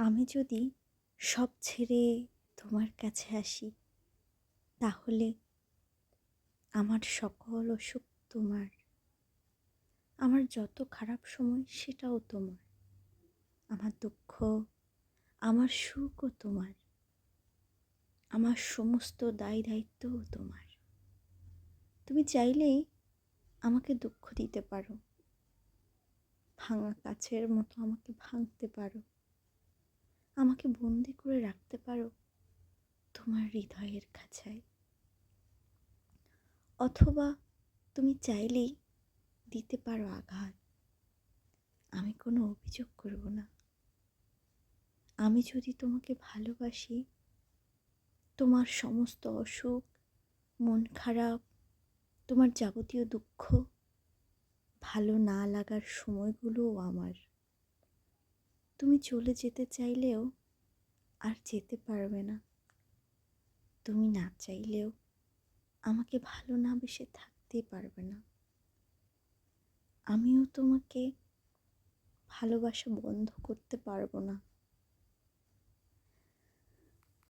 আমি যদি সব ছেড়ে তোমার কাছে আসি, তাহলে আমার সকল অসুখ তোমার, আমার যত খারাপ সময় সেটাও তোমার, আমার দুঃখ, আমার সুখও তোমার, আমার সমস্ত দায় দায়িত্বও তোমার। তুমি চাইলেই আমাকে দুঃখ দিতে পারো, ভাঙা কাচের মতো আমাকে ভাঙতে পারো, আমাকে বন্দি করে রাখতে পারো তোমার হৃদয়ের খাঁচায়। অথবা তুমি চাইলেই দিতে পারো আঘাত, আমি কোনো অভিযোগ করব না। আমি যদি তোমাকে ভালোবাসি, তোমার সমস্ত অসুখ, মন খারাপ, তোমার যাবতীয় দুঃখ, ভালো না লাগার সময়গুলোও আমার। তুমি চলে যেতে চাইলেও আর যেতে পারবে না। তুমি না চাইলেও আমাকে ভালো না বেসে থাকতে পারবে না। আমিও তোমাকে ভালোবাসা বন্ধ করতে পারবো না।